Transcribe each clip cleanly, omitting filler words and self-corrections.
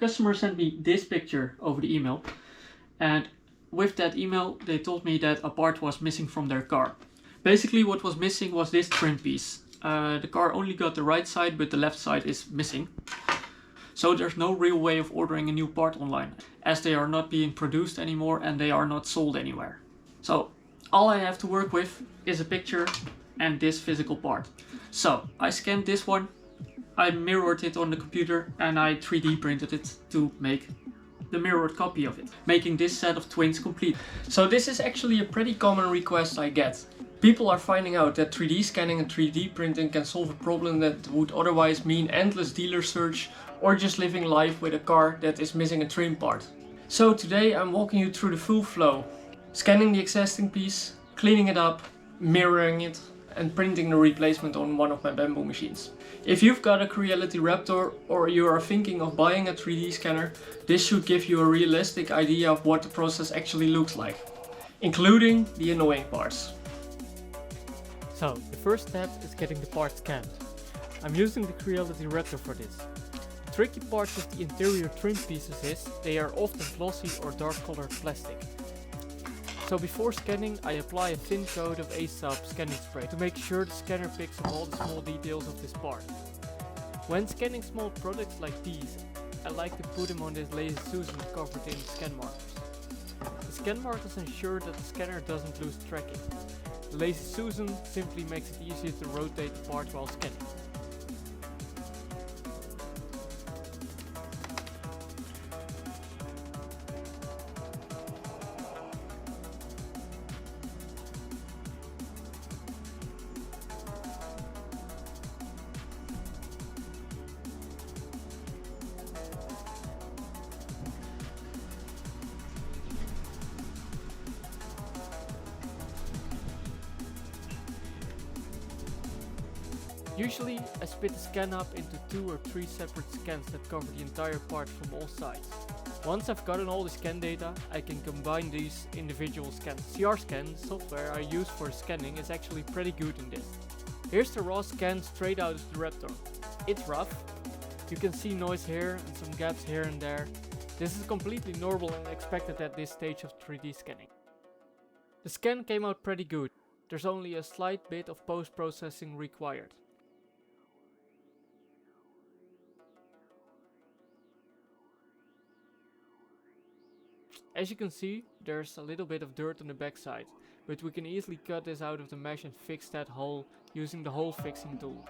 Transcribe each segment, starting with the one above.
Customer sent me this picture over the email, and with that email they told me that a part was missing from their car. Basically what was missing was this trim piece. The car only got the right side, but the left side is missing. So there's no real way of ordering a new part online, as they are not being produced anymore and they are not sold anywhere. So all I have to work with is a picture and this physical part. So I scanned this one, I mirrored it on the computer, and I 3D printed it to make the mirrored copy of it, making this set of twins complete. So this is actually a pretty common request I get. People are finding out that 3D scanning and 3D printing can solve a problem that would otherwise mean endless dealer search or just living life with a car that is missing a trim part. So today I'm walking you through the full flow, scanning the existing piece, cleaning it up, mirroring it, and printing the replacement on one of my Bambu machines. If you've got a Creality Raptor or you are thinking of buying a 3D scanner, this should give you a realistic idea of what the process actually looks like, including the annoying parts. So, the first step is getting the part scanned. I'm using the Creality Raptor for this. The tricky part with the interior trim pieces is they are often glossy or dark colored plastic. So before scanning, I apply a thin coat of AESUB scanning spray to make sure the scanner picks up all the small details of this part. When scanning small products like these, I like to put them on this lazy Susan covered in scan markers. The scan markers ensure that the scanner doesn't lose tracking. The lazy Susan simply makes it easier to rotate the part while scanning. Usually, I split the scan up into 2 or 3 separate scans that cover the entire part from all sides. Once I've gotten all the scan data, I can combine these individual scans. CrScan, the software I use for scanning, is actually pretty good in this. Here's the raw scan straight out of the Raptor. It's rough. You can see noise here and some gaps here and there. This is completely normal and expected at this stage of 3D scanning. The scan came out pretty good. There's only a slight bit of post-processing required. As you can see, there's a little bit of dirt on the backside, but we can easily cut this out of the mesh and fix that hole using the hole fixing tool.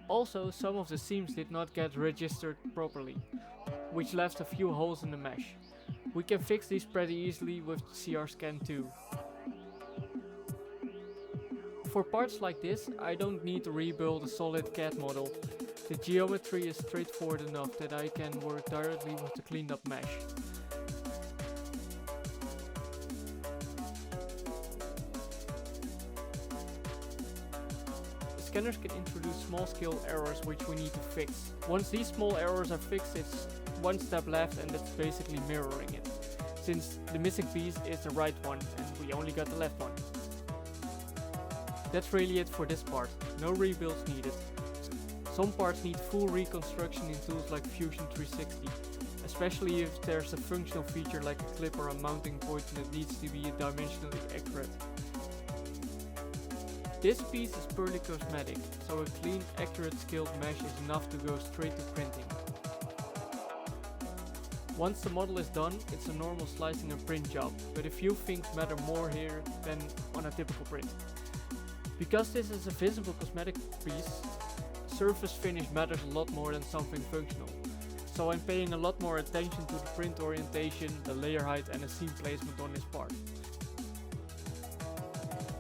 Also, some of the seams did not get registered properly, which left a few holes in the mesh. We can fix these pretty easily with CrScan too. For parts like this, I don't need to rebuild a solid CAD model. The geometry is straightforward enough that I can work directly with the cleaned up mesh. Scanners can introduce small-scale errors which we need to fix. Once these small errors are fixed, it's one step left and that's basically mirroring it, since the missing piece is the right one and we only got the left one. That's really it for this part, no rebuilds needed. Some parts need full reconstruction in tools like Fusion 360, especially if there's a functional feature like a clip or a mounting point that needs to be dimensionally accurate. This piece is purely cosmetic, so a clean, accurate scaled mesh is enough to go straight to printing. Once the model is done, it's a normal slicing and print job, but a few things matter more here than on a typical print. Because this is a visible cosmetic piece, surface finish matters a lot more than something functional. So I'm paying a lot more attention to the print orientation, the layer height and the seam placement on this part.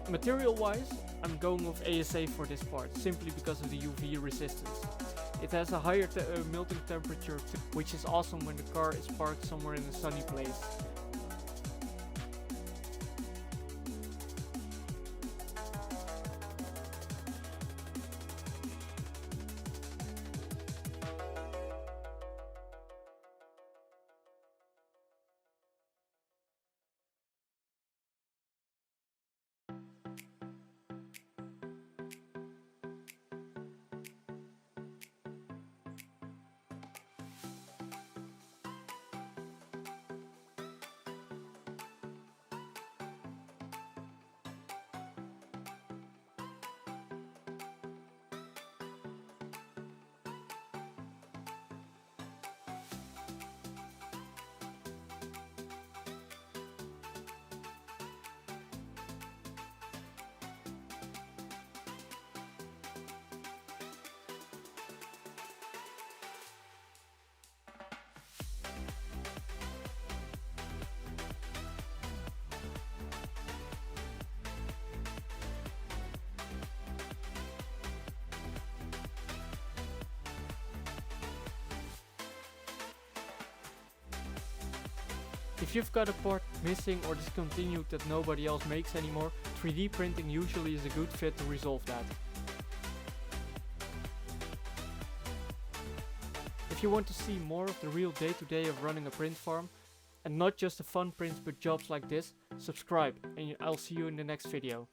Material wise, I'm going with ASA for this part, simply because of the UV resistance. It has a higher melting temperature, which is awesome when the car is parked somewhere in a sunny place. If you've got a part missing or discontinued that nobody else makes anymore, 3D printing usually is a good fit to resolve that. If you want to see more of the real day-to-day of running a print farm, and not just the fun prints but jobs like this, subscribe and I'll see you in the next video.